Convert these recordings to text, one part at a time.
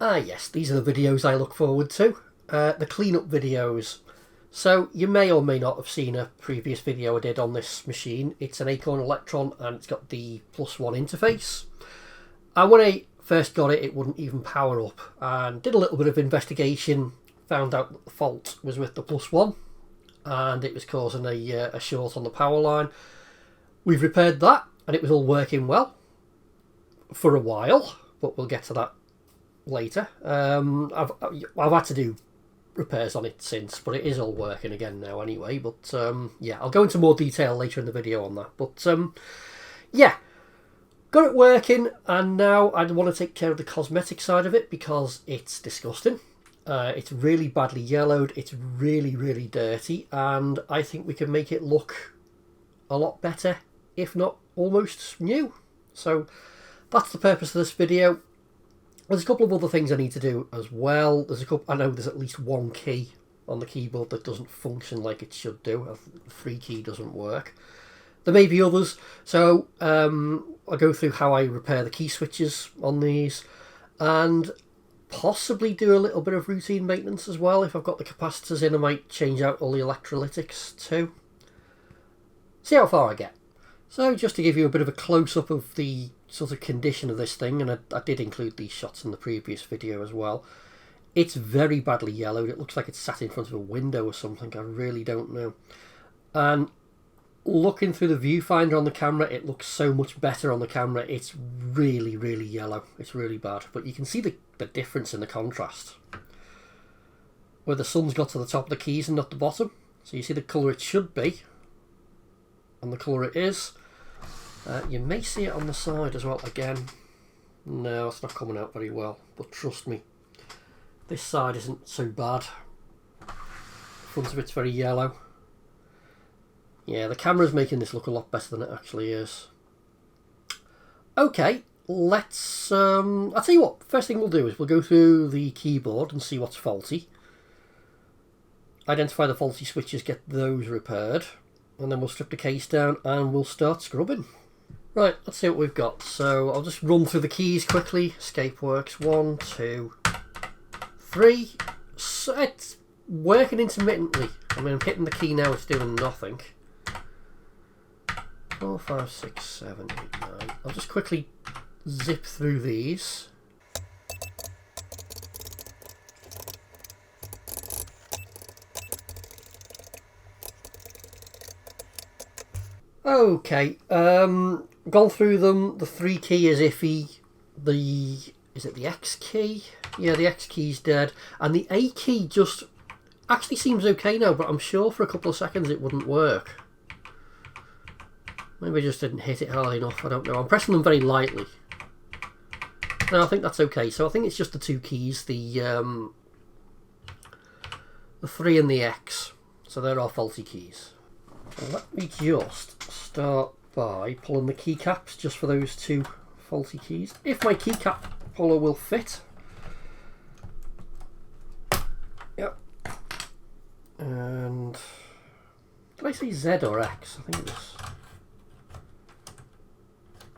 Ah yes, these are the videos I look forward to. The cleanup videos. So you may or may not have seen a previous video I did on this machine. It's an Acorn Electron and it's got the +1 interface. And when I first got it, it wouldn't even power up. And did a little bit of investigation, found out that the fault was with the +1 and it was causing a short on the power line. We've repaired that and it was all working well for a while, but we'll get to that later. I've had to do repairs on it since, but it is all working again now anyway. But yeah, I'll go into more detail later in the video on that. But yeah, got it working, and now I want to take care of the cosmetic side of it because it's disgusting. It's really badly yellowed, it's really, really dirty, and I think we can make it look a lot better, if not almost new. So that's the purpose of this video. There's a couple of other things I need to do as well. I know there's at least one key on the keyboard that doesn't function like it should do. The 3 key doesn't work. There may be others, so I'll go through how I repair the key switches on these and possibly do a little bit of routine maintenance as well. If I've got the capacitors in, I might change out all the electrolytics too. See how far I get. So just to give you a bit of a close-up of the sort of condition of this thing, and I did include these shots in the previous video as well. It's very badly yellowed. It looks like it's sat in front of a window or something. I really don't know. And looking through the viewfinder on the camera, it looks so much better on the camera. It's really, really yellow. It's really bad. But you can see the difference in the contrast, where the sun's got to the top of the keys and not the bottom. So you see the colour it should be and the colour it is. You may see it on the side as well. Again, no, it's not coming out very well, but trust me, this side isn't so bad. The front of it's very yellow. Yeah, the camera's making this look a lot better than it actually is. Okay, let's I'll tell you what, first thing we'll do is we'll go through the keyboard and see what's faulty, identify the faulty switches, get those repaired, and then we'll strip the case down and we'll start scrubbing. Right, let's see what we've got. So I'll just run through the keys quickly. Escape works. 1, 2, 3. So it's working intermittently. I mean, I'm hitting the key now, it's doing nothing. 4, 5, 6, 7, 8, 9. I'll just quickly zip through these. Okay, gone through them. The 3 key is iffy. Is it the X key? Yeah, the X key's dead. And the A key just actually seems okay now, but I'm sure for a couple of seconds it wouldn't work. Maybe I just didn't hit it hard enough, I don't know. I'm pressing them very lightly. No, I think that's okay. So I think it's just the 2 keys, the 3 and the X. So they're our faulty keys. Let me just start by pulling the keycaps just for those 2 faulty keys. If my keycap puller will fit. Yep. And did I say Z or X? I think it was.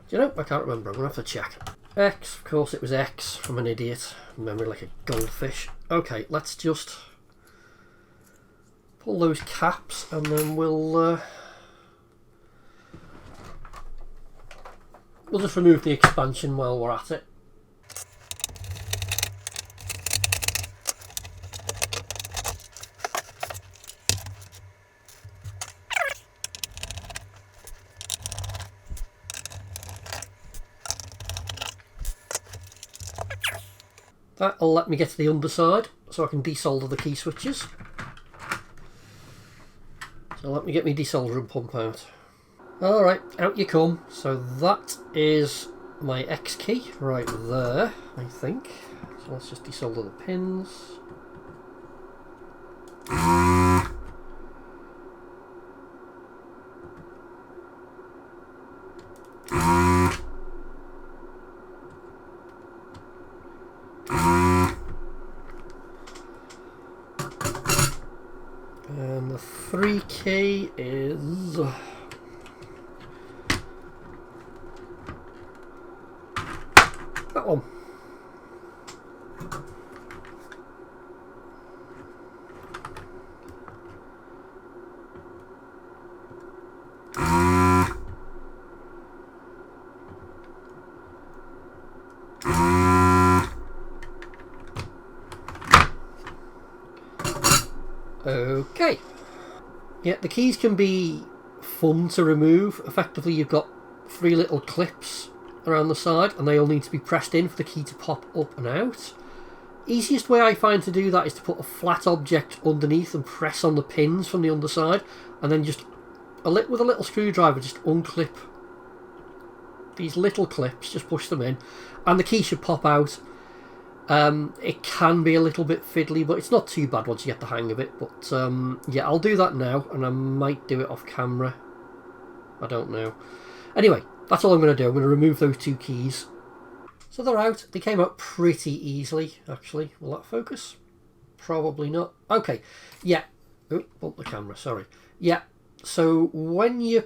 Do you know? I can't remember. I'm going to have to check. X, of course it was X. I'm an idiot. Memory like a goldfish. Okay, let's just pull those caps and then we'll just remove the expansion while we're at it. That'll let me get to the underside so I can desolder the key switches. So let me get my desoldering pump out. Alright, out you come. So that is my X key right there, I think. So let's just desolder the pins. And the 3 key is that one. Okay. Yeah, the keys can be fun to remove. Effectively, you've got 3 little clips around the side, and they all need to be pressed in for the key to pop up and out. Easiest way I find to do that is to put a flat object underneath and press on the pins from the underside, and then just with a little screwdriver just unclip these little clips, just push them in, and the key should pop out. It can be a little bit fiddly, but it's not too bad once you get the hang of it. But yeah, I'll do that now, and I might do it off camera. I don't know. Anyway, that's all I'm going to do. I'm going to remove those 2 keys. So they're out. They came out pretty easily, actually. Will that focus? Probably not. Okay. Yeah. Oh, bump the camera, sorry. Yeah. So when you're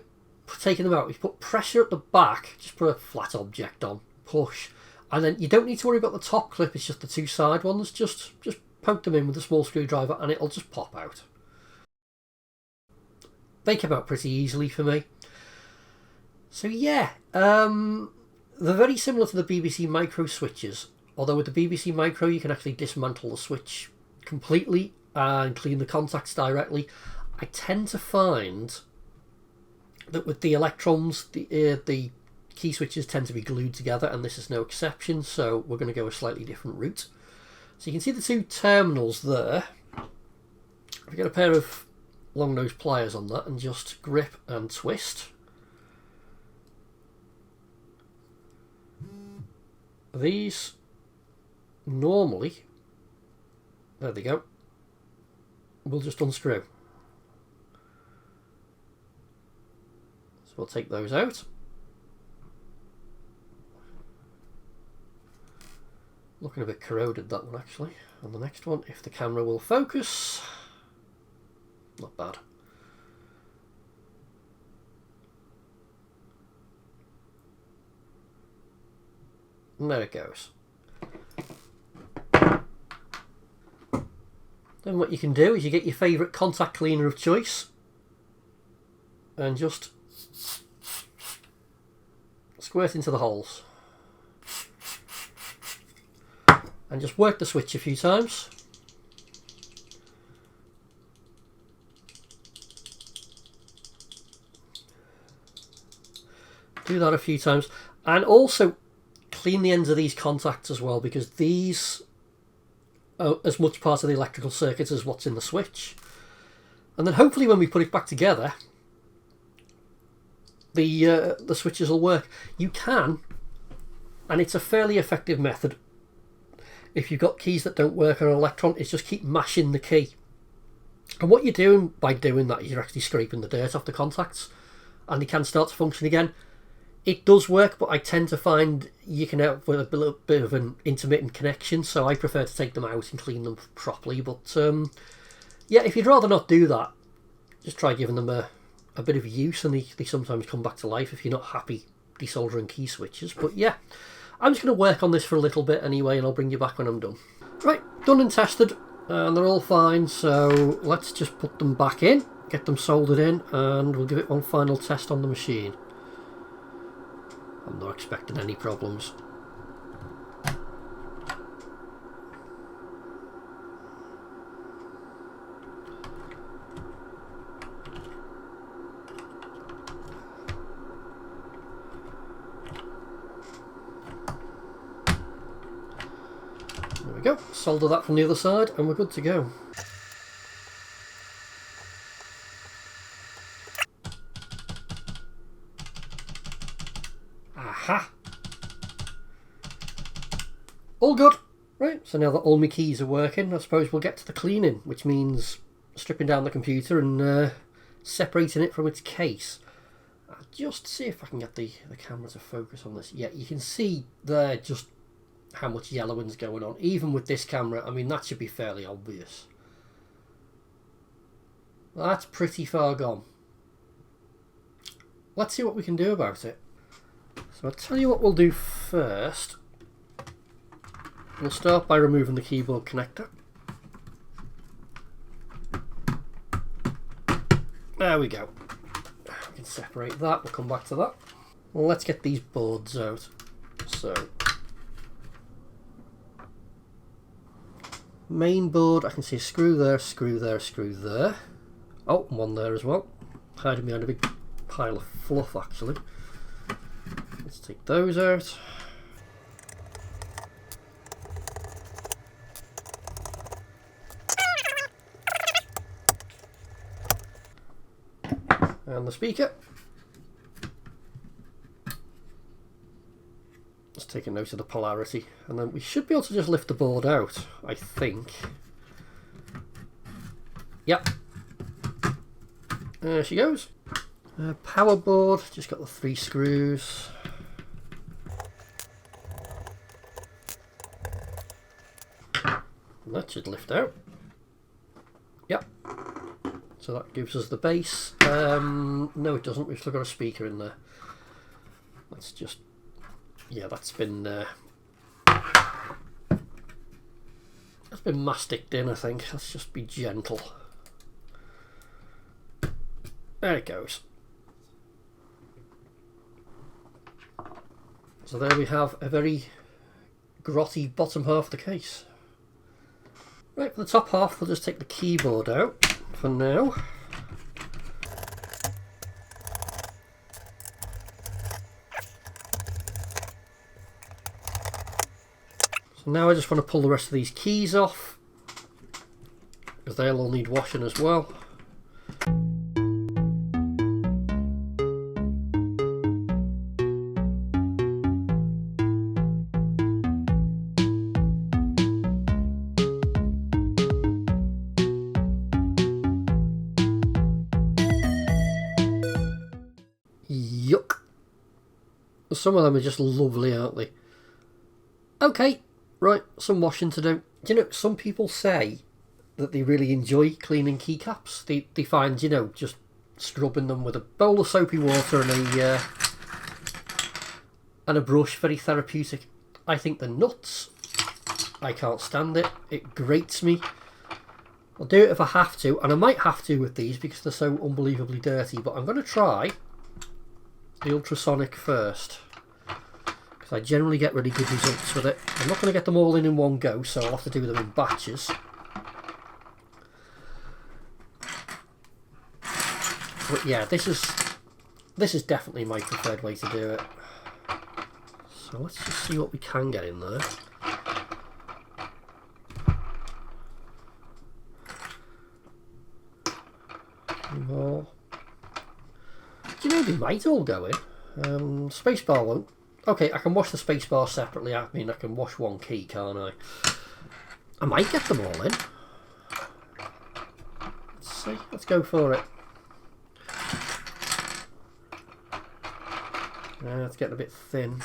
taking them out, you put pressure at the back, just put a flat object on, push. And then you don't need to worry about the top clip, it's just the 2 side ones. Just poke them in with a small screwdriver and it'll just pop out. They came out pretty easily for me. So yeah, they're very similar to the BBC Micro switches, although with the BBC Micro you can actually dismantle the switch completely and clean the contacts directly. I tend to find that with the Electrons, the key switches tend to be glued together, and this is no exception, so we're going to go a slightly different route. So you can see the 2 terminals there. If you get a pair of long nose pliers on that and just grip and twist, these normally, there they go, will just unscrew. So we'll take those out. Looking a bit corroded, that one actually. And the next one, if the camera will focus, not bad. And there it goes. Then what you can do is you get your favourite contact cleaner of choice and just squirt into the holes. And just work the switch a few times. Do that a few times. And also clean the ends of these contacts as well, because these are as much part of the electrical circuit as what's in the switch. And then hopefully when we put it back together, the switches will work. You can, and it's a fairly effective method, if you've got keys that don't work on an Electron, is just keep mashing the key. And what you're doing by doing that is you're actually scraping the dirt off the contacts, and they can start to function again. It does work, but I tend to find you can have with a little bit of an intermittent connection, so I prefer to take them out and clean them properly. But yeah, if you'd rather not do that, just try giving them a bit of use, and they sometimes come back to life if you're not happy desoldering key switches. But yeah, I'm just going to work on this for a little bit anyway, and I'll bring you back when I'm done. Right, done and tested, and they're all fine, so let's just put them back in, get them soldered in, and we'll give it one final test on the machine. I'm not expecting any problems. There we go, solder that from the other side and we're good to go. Aha! All good! Right, so now that all my keys are working, I suppose we'll get to the cleaning, which means stripping down the computer and separating it from its case. I'll just see if I can get the camera to focus on this. Yeah, you can see there just how much yellowing's going on. Even with this camera, I mean, that should be fairly obvious. That's pretty far gone. Let's see what we can do about it. So I'll tell you what we'll do first. We'll start by removing the keyboard connector. There we go. We can separate that, we'll come back to that. Well, let's get these boards out. So Main board, I can see a screw there, screw there, screw there. Oh, and one there as well. Hiding behind a big pile of fluff actually. Let's take those out. And the speaker. Let's take a note of the polarity, and then we should be able to just lift the board out, I think. Yep. There she goes. Power board, just got the 3 screws. And that should lift out. Yep. So that gives us the base. No, it doesn't. We've still got a speaker in there. Let's just... Yeah, that's been masticed in, I think. Let's just be gentle. There it goes. So there we have a very grotty bottom half of the case. Right, for the top half, we'll just take the keyboard out for now. So now I just want to pull the rest of these keys off, because they'll all need washing as well. Yuck. Some of them are just lovely, aren't they? Okay, right, some washing to do. Do you know, some people say that they really enjoy cleaning keycaps. They find, you know, just scrubbing them with a bowl of soapy water and a brush very therapeutic. I think they're nuts. I can't stand it. It grates me. I'll do it if I have to, and I might have to with these because they're so unbelievably dirty, but I'm going to try the ultrasonic first, because I generally get really good results with it. I'm not going to get them all in one go, so I'll have to do them in batches. But yeah, this is definitely my preferred way to do it. So let's just see what we can get in there. More. Do you know they might all go in? Spacebar won't. Okay, I can wash the spacebar separately. I mean, I can wash one key, can't I? I might get them all in. Let's see. Let's go for it. It's getting a bit thin.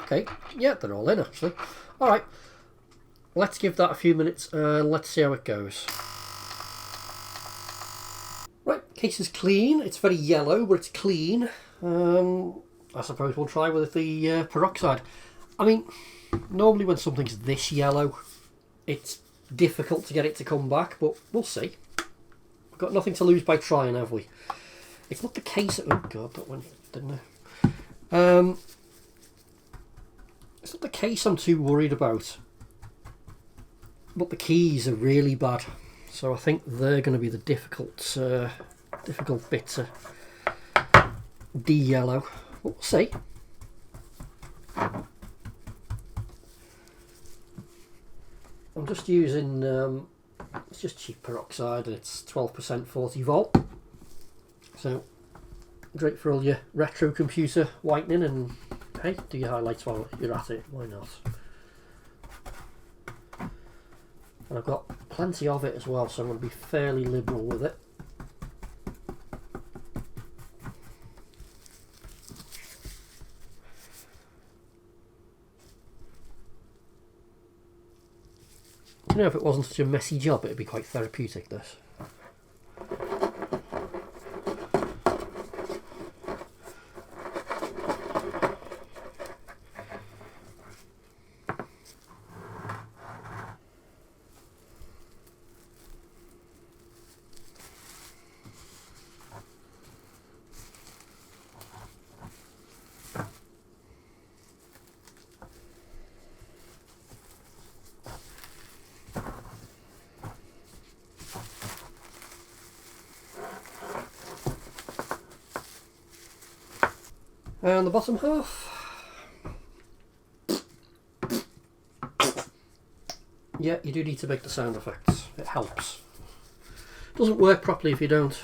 Okay, yeah, they're all in actually. Alright, let's give that a few minutes and let's see how it goes. Right, case is clean. It's very yellow, but it's clean. I suppose we'll try with the peroxide. I mean, normally when something's this yellow, it's difficult to get it to come back, but we'll see. We've got nothing to lose by trying, have we? It's not the case. Oh god, that went, didn't I? It's not the case I'm too worried about, but the keys are really bad, so I think they're going to be the difficult bit to de-yellow. We'll see. I'm just using it's just cheap peroxide, and it's 12% 40 volt, so great for all your retro computer whitening, and hey, do your highlights while you're at it, why not? And I've got plenty of it as well, so I'm going to be fairly liberal with it. You know, if it wasn't such a messy job, it'd be quite therapeutic, this. And the bottom half. Yeah, you do need to make the sound effects. It helps. Doesn't work properly if you don't.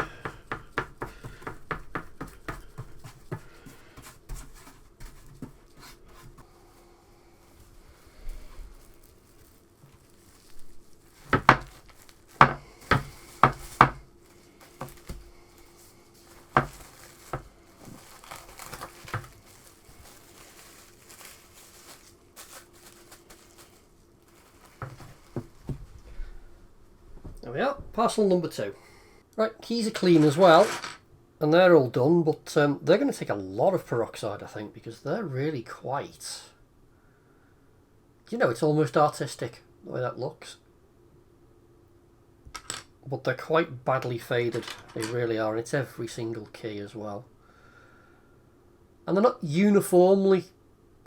There we are, parcel number 2. Right, keys are clean as well, and they're all done, but they're going to take a lot of peroxide, I think, because they're really quite... You know, it's almost artistic, the way that looks. But they're quite badly faded, they really are, and it's every single key as well. And they're not uniformly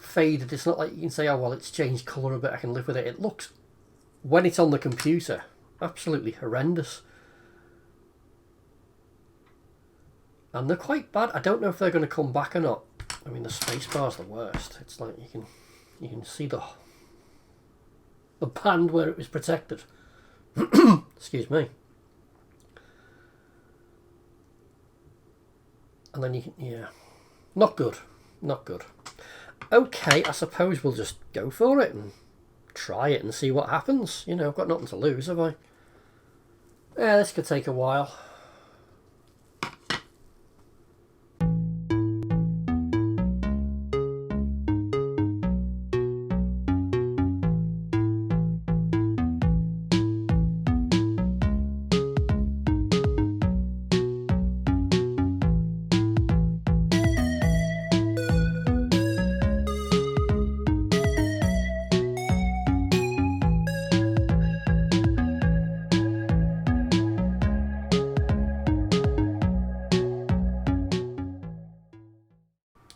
faded, it's not like you can say, oh well, it's changed colour a bit, I can live with it. It looks, when it's on the computer, absolutely horrendous. And they're quite bad. I don't know if they're going to come back or not. I mean, the spacebar's the worst. It's like you can see the band where it was protected. Excuse me. And then you can, yeah, not good, not good. Okay, I suppose we'll just go for it and try it and see what happens. You know, I've got nothing to lose, have I? Yeah, this could take a while.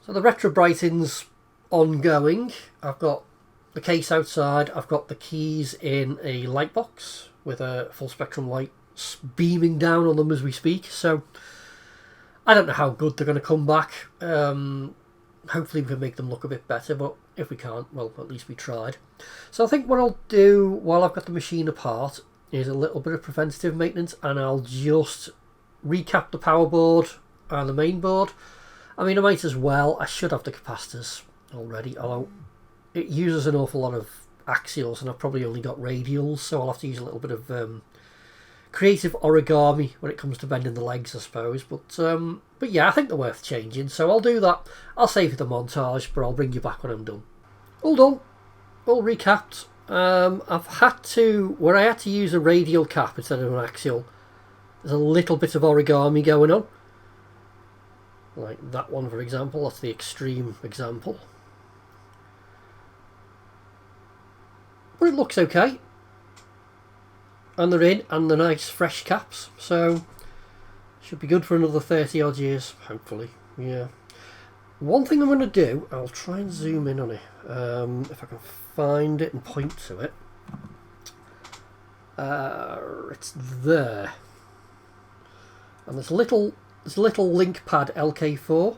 So the retrobrighting's ongoing. I've got the case outside, I've got the keys in a light box with a full spectrum light beaming down on them as we speak. So I don't know how good they're going to come back. Hopefully we can make them look a bit better, but if we can't, well, at least we tried. So I think what I'll do while I've got the machine apart is a little bit of preventative maintenance, and I'll just recap the power board and the main board. I mean, I might as well. I should have the capacitors already, although it uses an awful lot of axials and I've probably only got radials, so I'll have to use a little bit of creative origami when it comes to bending the legs, I suppose. But yeah, I think they're worth changing, so I'll do that. I'll save you the montage, but I'll bring you back when I'm done. All done, all recapped. I've had to, where I had to use a radial cap instead of an axial, there's a little bit of origami going on. Like that one, for example. That's the extreme example. But it looks okay. And they're in, and they're nice fresh caps. So, should be good for another 30 odd years, hopefully. Yeah. One thing I'm going to do, I'll try and zoom in on it. If I can find it and point to it. It's there. And there's a little link pad LK4,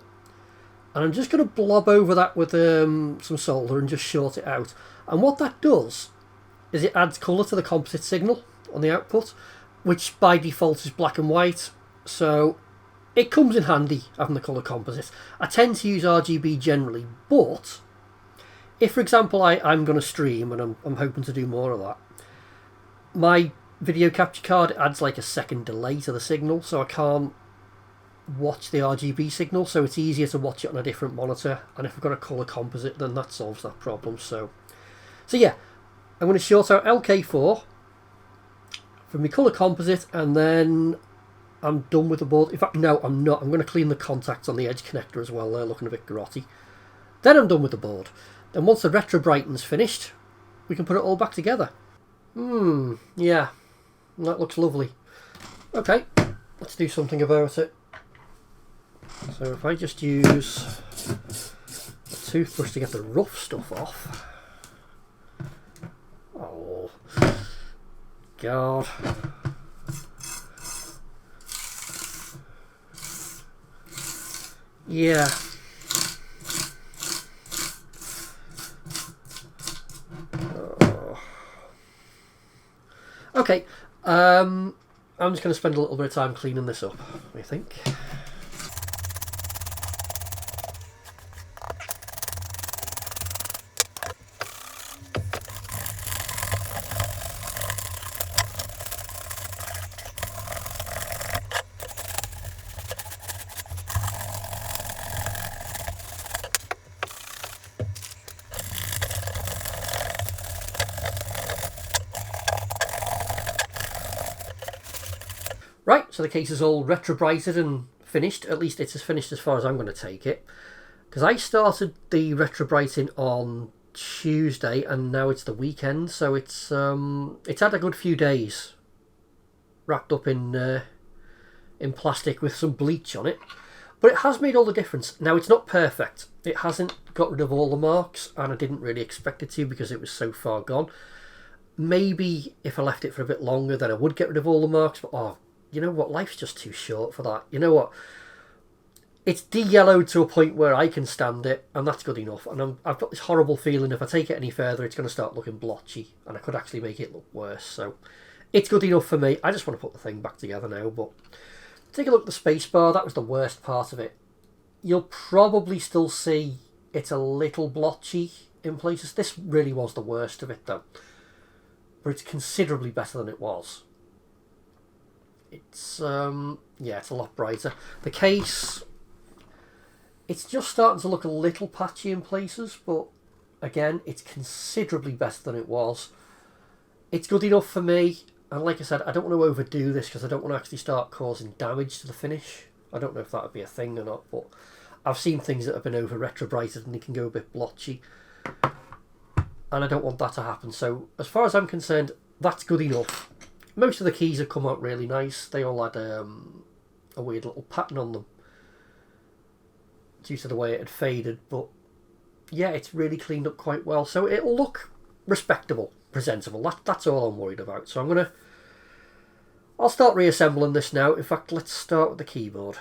and I'm just going to blob over that with some solder and just short it out. And what that does is it adds colour to the composite signal on the output, which by default is black and white, so it comes in handy having the colour composite. I tend to use RGB generally, but if, for example, I'm going to stream, and I'm hoping to do more of that, my video capture card adds like a second delay to the signal, so I can't watch the RGB signal, so it's easier to watch it on a different monitor. And if I've got a colour composite, then that solves that problem. So yeah, I'm going to short out LK4 for my colour composite, and then I'm done with the board. In fact, no, I'm not. I'm going to clean the contacts on the edge connector as well. They're looking a bit grotty. Then I'm done with the board. Then once the retro brighten's finished, we can put it all back together. Yeah, that looks lovely. Okay, let's do something about it. So if I just use a toothbrush to get the rough stuff off. Oh, God. Yeah. Okay, I'm just going to spend a little bit of time cleaning this up, I think. Right, so the case is all retrobrighted and finished. At least it's as finished as far as I'm going to take it. Because I started the retrobrighting on Tuesday and now it's the weekend, so it's had a good few days wrapped up in plastic with some bleach on it. But it has made all the difference. Now, it's not perfect. It hasn't got rid of all the marks, and I didn't really expect it to because it was so far gone. Maybe if I left it for a bit longer, then I would get rid of all the marks, but oh, you know what? Life's just too short for that. You know what? It's de-yellowed to a point where I can stand it, and that's good enough. And I've got this horrible feeling if I take it any further, it's going to start looking blotchy, and I could actually make it look worse. So it's good enough for me. I just want to put the thing back together now, but take a look at the spacebar. That was the worst part of it. You'll probably still see it's a little blotchy in places. This really was the worst of it, though. But it's considerably better than it was. It's, yeah, it's a lot brighter. The case, it's just starting to look a little patchy in places, but again, it's considerably better than it was. It's good enough for me, and like I said, I don't want to overdo this because I don't want to actually start causing damage to the finish. I don't know if that would be a thing or not, but I've seen things that have been over retrobrighted and they can go a bit blotchy, and I don't want that to happen. So as far as I'm concerned, that's good enough. Most of the keys have come out really nice. They all had a weird little pattern on them due to the way it had faded, but yeah, it's really cleaned up quite well. So it'll look respectable, presentable. That's all I'm worried about. So I'll start reassembling this now. In fact, let's start with the keyboard.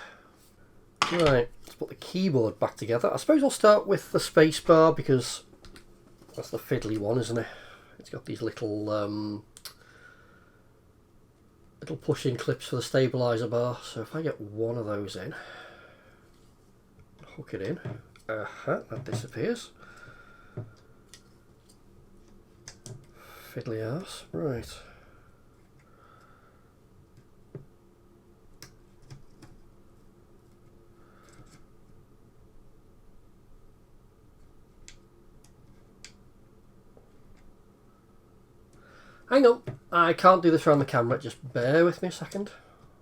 Right, let's put the keyboard back together. I suppose I'll start with the spacebar because that's the fiddly one, isn't it? It's got these little push-in clips for the stabilizer bar. So if I get one of those in, hook it in, that disappears. Fiddly arse, right. Hang on, I can't do this around the camera, just bear with me a second.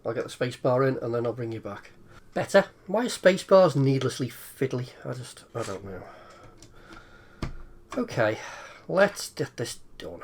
I'll get the spacebar in and then I'll bring you back. Better. Why are spacebars needlessly fiddly? I don't know. Okay, let's get this done.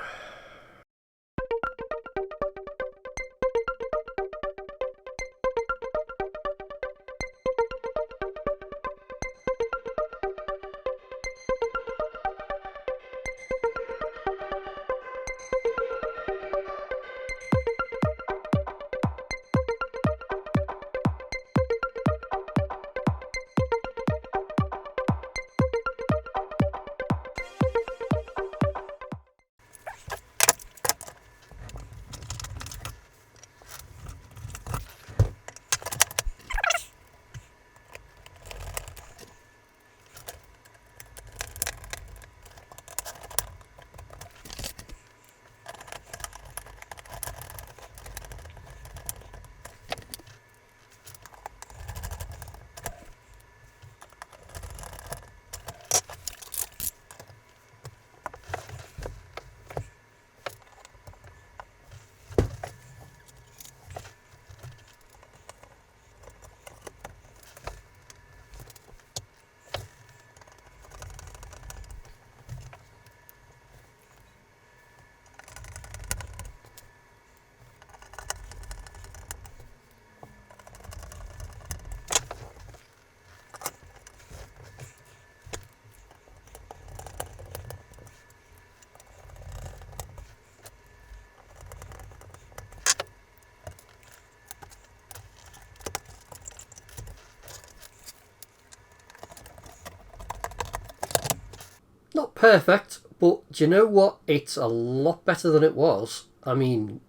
Not perfect, but do you know what? It's a lot better than it was. I mean,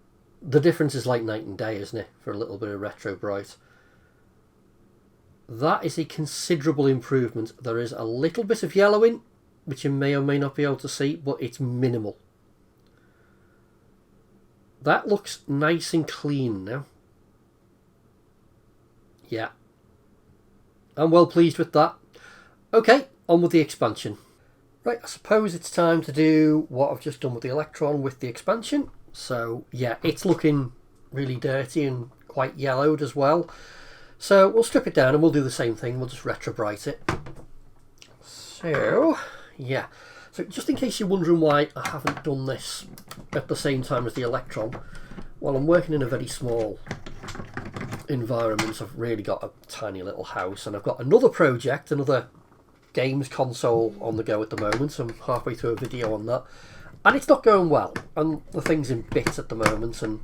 The difference is like night and day, isn't it, for a little bit of retro bright. That is a considerable improvement. There is a little bit of yellowing, which you may or may not be able to see, but it's minimal. That looks nice and clean now. Yeah. I'm well pleased with that. Okay, on with the expansion. Right, I suppose it's time to do what I've just done with the Electron with the expansion. So, yeah, it's looking really dirty and quite yellowed as well. So, we'll strip it down and we'll do the same thing. We'll just retro bright it. So, yeah. So, just in case you're wondering why I haven't done this at the same time as the Electron, well, I'm working in a very small environment. I've really got a tiny little house, and I've got another project, another games console on the go at the moment. So I'm halfway through a video on that, and it's not going well, and the thing's in bits at the moment, and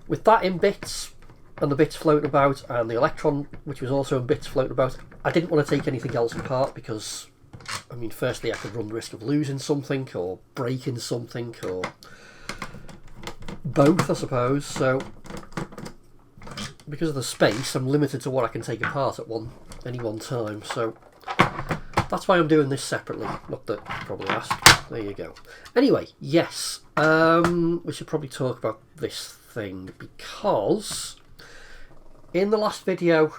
with that in bits and the bits floating about and the Electron, which was also in bits floating about, I didn't want to take anything else apart because, I mean, firstly I could run the risk of losing something or breaking something or both, I suppose. So because of the space, I'm limited to what I can take apart at any one time. So that's why I'm doing this separately. Not that you probably asked. There you go. Anyway, yes, we should probably talk about this thing, because in the last video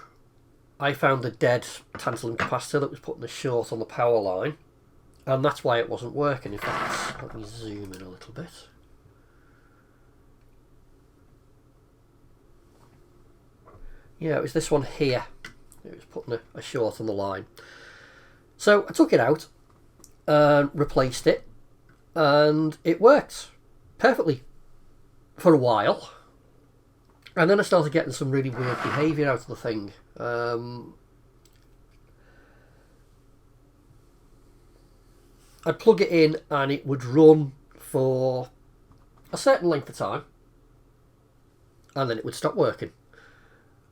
I found a dead tantalum capacitor that was putting a short on the power line, and that's why it wasn't working. In fact, let me zoom in a little bit. Yeah, it was this one here. It was putting a short on the line. So I took it out and replaced it, and it worked perfectly for a while. And then I started getting some really weird behaviour out of the thing. I'd plug it in and it would run for a certain length of time, and then it would stop working.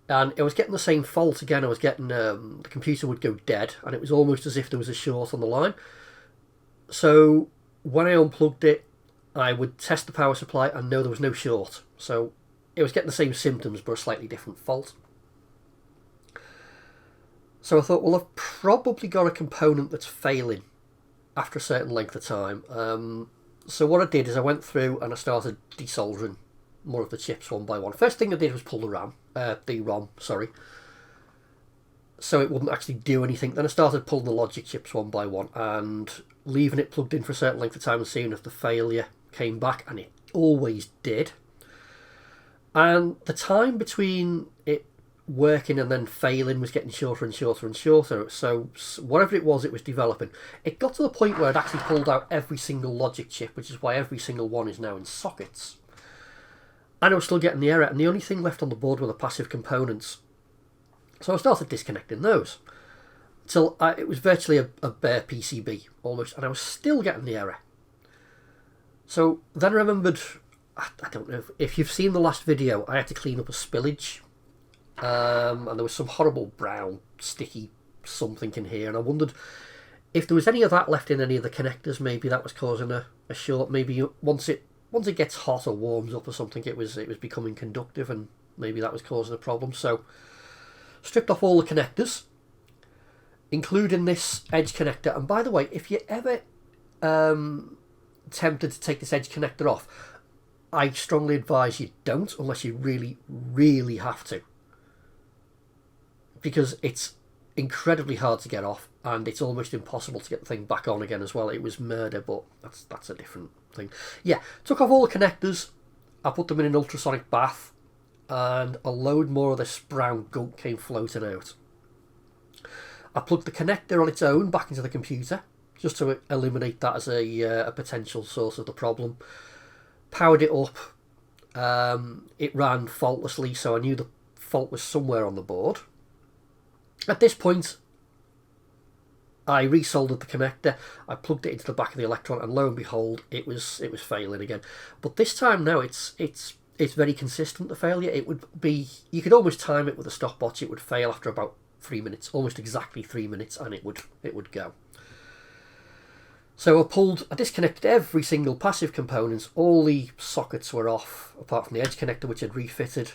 And I was getting the same fault again. I was getting the computer would go dead, and it was almost as if there was a short on the line. So when I unplugged it, I would test the power supply and know there was no short. So it was getting the same symptoms but a slightly different fault. So I thought, well, I've probably got a component that's failing after a certain length of time. So what I did is I went through and I started desoldering more of the chips one by one. First thing I did was pull the ROM, sorry, so it wouldn't actually do anything. Then I started pulling the logic chips one by one and leaving it plugged in for a certain length of time and seeing if the failure came back, and it always did. And the time between it working and then failing was getting shorter and shorter and shorter. So whatever it was developing. It got to the point where I'd actually pulled out every single logic chip, which is why every single one is now in sockets. And I was still getting the error, and the only thing left on the board were the passive components. So I started disconnecting those till it was virtually a bare PCB almost, and I was still getting the error. So then I remembered, I don't know if you've seen the last video, I had to clean up a spillage, and there was some horrible brown sticky something in here, and I wondered if there was any of that left in any of the connectors. Maybe that was causing a short. Maybe once it gets hot or warms up or something, it was becoming conductive, and maybe that was causing a problem. So stripped off all the connectors, including this edge connector. And by the way, if you're ever tempted to take this edge connector off, I strongly advise you don't, unless you really, really have to, because it's incredibly hard to get off, and it's almost impossible to get the thing back on again as well. It was murder, but that's a different thing. Yeah, took off all the connectors, I put them in an ultrasonic bath, and a load more of this brown gunk came floating out. I plugged the connector on its own back into the computer, just to eliminate that as a potential source of the problem. Powered it up, it ran faultlessly, so I knew the fault was somewhere on the board. At this point, I resoldered the connector, I plugged it into the back of the Electron, and lo and behold, it was failing again. But this time now, it's very consistent, the failure. It would be, you could almost time it with a stopwatch. It would fail after about 3 minutes, almost exactly 3 minutes, and it would go. So I disconnected every single passive component. All the sockets were off, apart from the edge connector, which I'd refitted.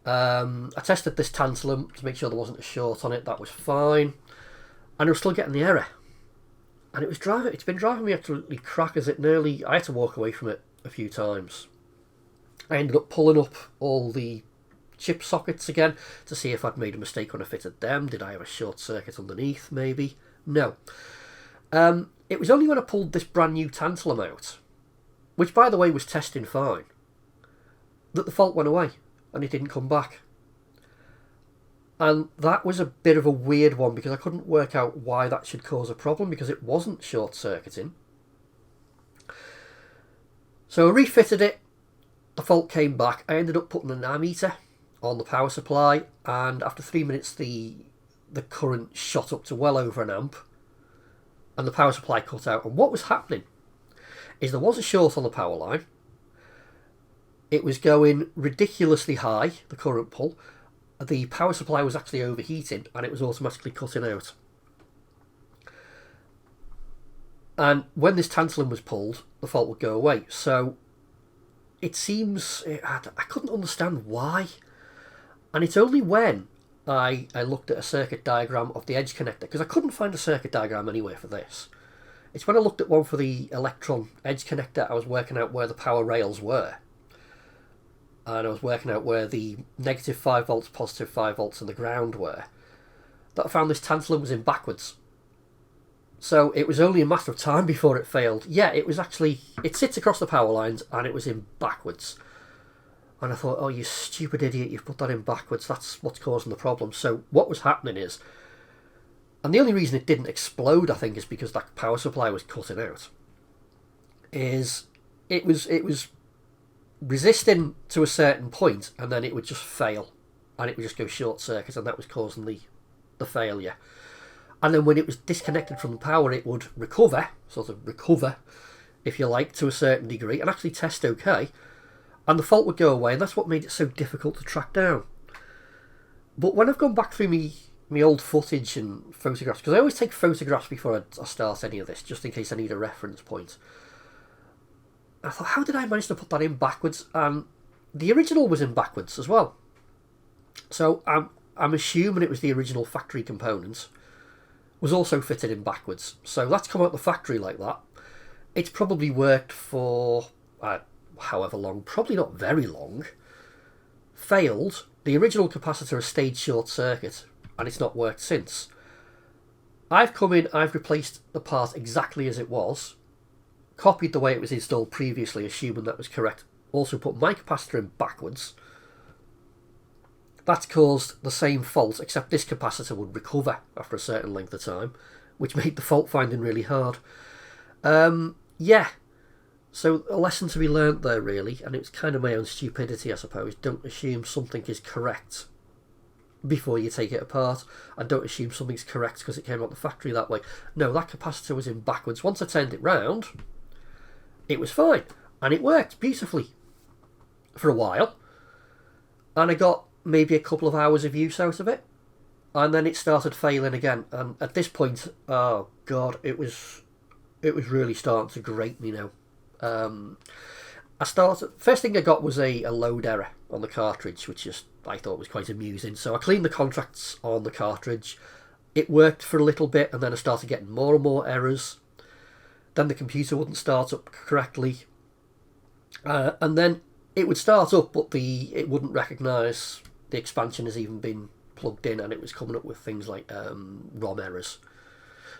I tested this tantalum to make sure there wasn't a short on it. That was fine. And I was still getting the error. And it's been driving me absolutely crackers. I had to walk away from it a few times. I ended up pulling up all the chip sockets again to see if I'd made a mistake when I fitted them. Did I have a short circuit underneath, maybe? No. It was only when I pulled this brand new tantalum out, which by the way was testing fine, that the fault went away and it didn't come back. And that was a bit of a weird one because I couldn't work out why that should cause a problem because it wasn't short circuiting. So I refitted it, the fault came back. I ended up putting an ammeter on the power supply, and after 3 minutes the current shot up to well over an amp and the power supply cut out. And what was happening is there was a short on the power line. It was going ridiculously high, the current pull. The power supply was actually overheating and it was automatically cutting out. And when this tantalum was pulled, the fault would go away. So it seems I couldn't understand why. And it's only when I looked at a circuit diagram of the edge connector, because I couldn't find a circuit diagram anywhere for this. It's when I looked at one for the Electron edge connector, I was working out where the power rails were. And I was working out where the negative 5 volts, positive 5 volts and the ground were, that I found this tantalum was in backwards. So it was only a matter of time before it failed. Yeah, it sits across the power lines and it was in backwards. And I thought, oh, you stupid idiot, you've put that in backwards. That's what's causing the problem. So what was happening is, and the only reason it didn't explode, I think, is because that power supply was cutting out, is it was resisting to a certain point and then it would just fail. And it would just go short circuit, and that was causing the failure. And then when it was disconnected from the power, it would recover, if you like, to a certain degree, and actually test okay. And the fault would go away, and that's what made it so difficult to track down. But when I've gone back through me old footage and photographs, because I always take photographs before I start any of this, just in case I need a reference point. I thought, how did I manage to put that in backwards? And the original was in backwards as well. So I'm assuming it was the original factory component was also fitted in backwards. So that's come out the factory like that. It's probably worked for however long, probably not very long. Failed. The original capacitor has stayed short circuit and it's not worked since. I've come in, I've replaced the part exactly as it was, copied the way it was installed previously, assuming that was correct, also put my capacitor in backwards. That's caused the same fault, except this capacitor would recover after a certain length of time, which made the fault finding really hard. Yeah, so a lesson to be learnt there, really, and it's kind of my own stupidity, I suppose. Don't assume something is correct before you take it apart, and don't assume something's correct because it came out the factory that way. No, that capacitor was in backwards. Once I turned it round, it was fine, and it worked beautifully for a while, and I got maybe a couple of hours of use out of it, and then it started failing again, and at this point, oh god, it was really starting to grate me now. First thing I got was a load error on the cartridge, which I thought was quite amusing. So I cleaned the contracts on the cartridge. It worked for a little bit, and then I started getting more and more errors. Then the computer wouldn't start up correctly, and then it would start up, but it wouldn't recognise the expansion has even been plugged in, and it was coming up with things like ROM errors.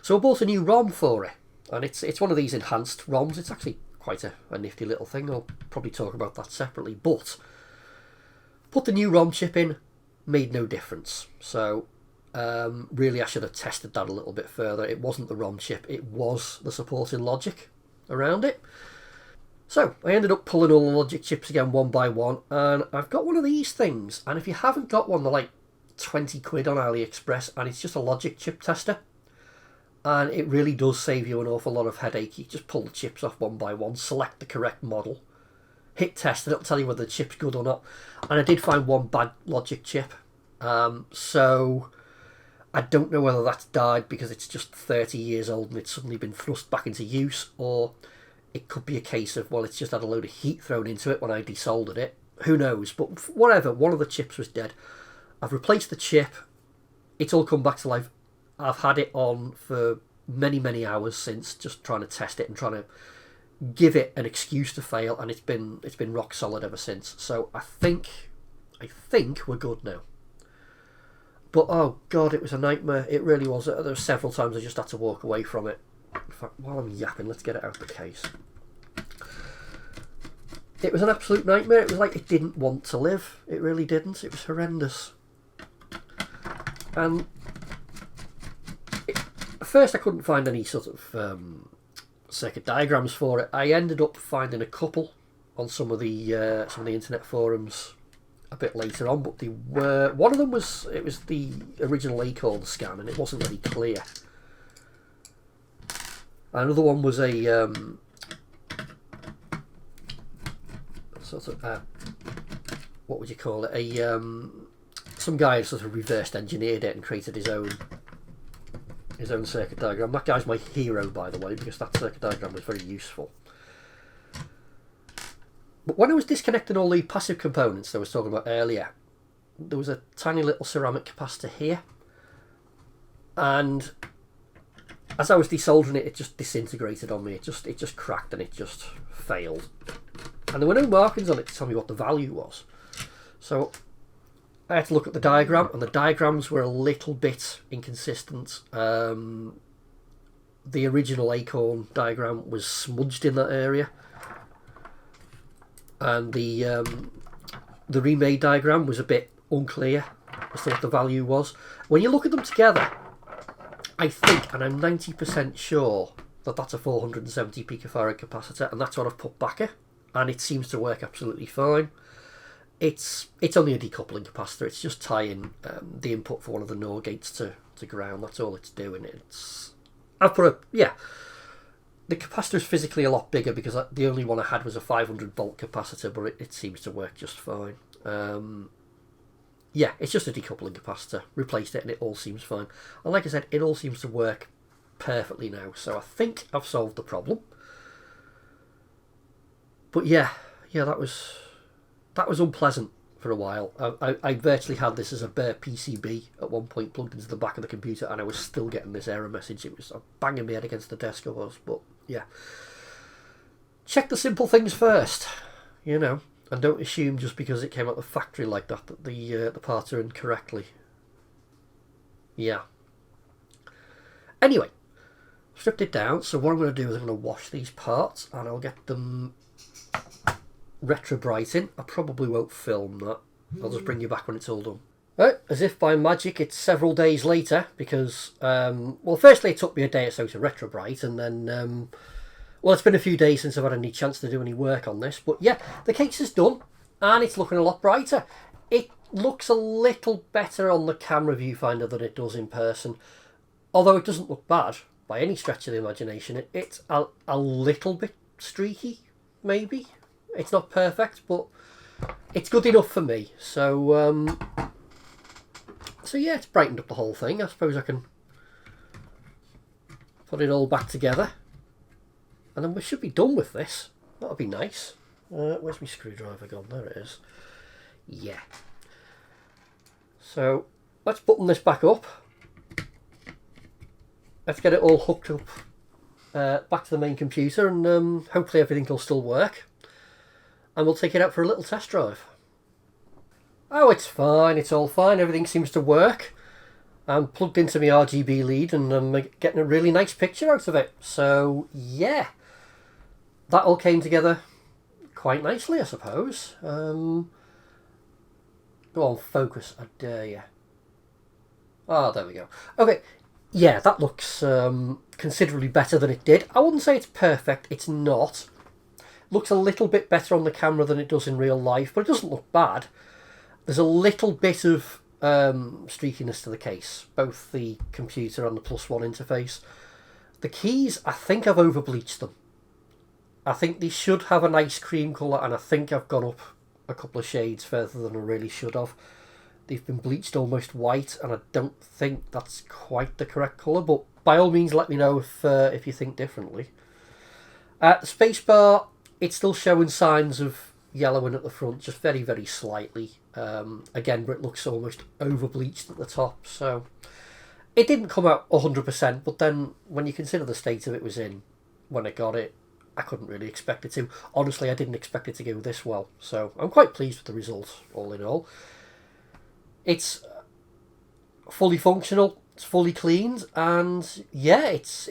So I bought a new ROM for it, and it's one of these enhanced ROMs. It's actually quite a nifty little thing. I'll probably talk about that separately, but put the new ROM chip in, made no difference. So really I should have tested that a little bit further. It wasn't the ROM chip, it was the supporting logic around it. So I ended up pulling all the logic chips again one by one, and I've got one of these things, and if you haven't got one, they're like 20 quid on AliExpress, and it's just a logic chip tester. And it really does save you an awful lot of headache. You just pull the chips off one by one, select the correct model, hit test, and it'll tell you whether the chip's good or not. And I did find one bad logic chip. So I don't know whether that's died because it's just 30 years old and it's suddenly been thrust back into use, or it could be a case of, well, it's just had a load of heat thrown into it when I desoldered it. Who knows? But whatever, one of the chips was dead. I've replaced the chip. It's all come back to life. I've had it on for many, many hours since, just trying to test it and trying to give it an excuse to fail, and it's been rock solid ever since. So I think we're good now. But oh god, it was a nightmare. It really was. There were several times I just had to walk away from it. In fact, while I'm yapping, let's get it out of the case. It was an absolute nightmare. It was like it didn't want to live. It really didn't. It was horrendous. And at first I couldn't find any sort of circuit diagrams for it. I ended up finding a couple on some of the internet forums a bit later on, but they were, one of them was, it was the original Acorn scan, and it wasn't very clear. Another one was a sort of what would you call it? A some guy sort of reversed engineered it and created his own circuit diagram. That guy's my hero, by the way, because that circuit diagram was very useful. But when I was disconnecting all the passive components that I was talking about earlier, there was a tiny little ceramic capacitor here, and as I was desoldering it, it just disintegrated on me. It just cracked and it just failed. And there were no markings on it to tell me what the value was. So I had to look at the diagram, and the diagrams were a little bit inconsistent. The original Acorn diagram was smudged in that area, and the remade diagram was a bit unclear as to what the value was. When you look at them together, I think, and I'm 90% sure, that that's a 470 picofarad capacitor, and that's what I've put back here, and it seems to work absolutely fine. It's only a decoupling capacitor. It's just tying the input for one of the NOR gates to ground. That's all it's doing. I've put the capacitor is physically a lot bigger because the only one I had was a 500 volt capacitor, but it seems to work just fine. Yeah, it's just a decoupling capacitor. Replaced it and it all seems fine. And like I said, it all seems to work perfectly now. So I think I've solved the problem. But yeah, that was unpleasant for a while. I virtually had this as a bare PCB at one point plugged into the back of the computer, and I was still getting this error message. It was banging my head against the desk, I was. But yeah, check the simple things first, you know, and don't assume just because it came out the factory like that the parts are in correctly. Yeah. Anyway, stripped it down. So what I'm going to do is I'm going to wash these parts, and I'll get them retrobrighting. I probably won't film that. I'll just bring you back when it's all done. Right, as if by magic, it's several days later because, well, firstly it took me a day or so to retrobright, and then, well, it's been a few days since I've had any chance to do any work on this, but yeah, the case is done, and it's looking a lot brighter. It looks a little better on the camera viewfinder than it does in person, although it doesn't look bad by any stretch of the imagination. It's a little bit streaky, maybe. It's not perfect, but it's good enough for me. So yeah, it's brightened up the whole thing. I suppose I can put it all back together, and then we should be done with this. That'll be nice. Where's my screwdriver gone? There it is. Yeah. So let's button this back up. Let's get it all hooked up back to the main computer, and hopefully everything will still work. And we'll take it out for a little test drive. Oh, it's fine. It's all fine. Everything seems to work. I'm plugged into my RGB lead, and I'm getting a really nice picture out of it. So, yeah. That all came together quite nicely, I suppose. Go on, focus. I dare you. Ah, there we go. Okay. Yeah, that looks considerably better than it did. I wouldn't say it's perfect. It's not. Looks a little bit better on the camera than it does in real life, but it doesn't look bad. There's a little bit of streakiness to the case, both the computer and the +1 interface. The keys, I think I've over bleached them. I think they should have a nice cream colour, and I think I've gone up a couple of shades further than I really should have. they've been bleached almost white, and I don't think that's quite the correct colour, but by all means let me know if you think differently. The spacebar, it's still showing signs of yellowing at the front, just very, very slightly. Again, but it looks almost over bleached at the top, so it didn't come out 100%, but then when you consider the state of it was in when I got it, I couldn't really expect it to. Honestly, I didn't expect it to go this well, so I'm quite pleased with the results, all in all. It's fully functional, it's fully cleaned, and yeah, it's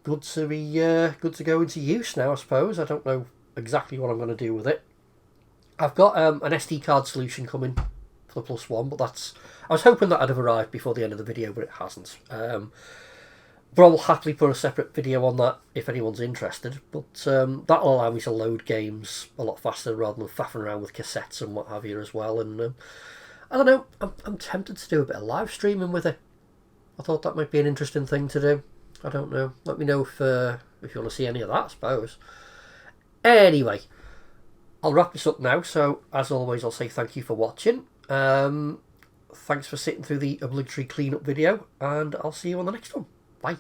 good to be good to go into use now, I suppose. I don't know exactly what I'm going to do with it. I've got an SD card solution coming for the Plus One, but that's, I was hoping that would have arrived before the end of the video, but it hasn't. But I'll happily put a separate video on that if anyone's interested. But that'll allow me to load games a lot faster rather than faffing around with cassettes and what have you as well. And I don't know, I'm tempted to do a bit of live streaming with it. I thought that might be an interesting thing to do. I don't know. Let me know if you want to see any of that, I suppose. Anyway, I'll wrap this up now. So, as always, I'll say thank you for watching. Thanks for sitting through the obligatory cleanup video, and I'll see you on the next one. Bye.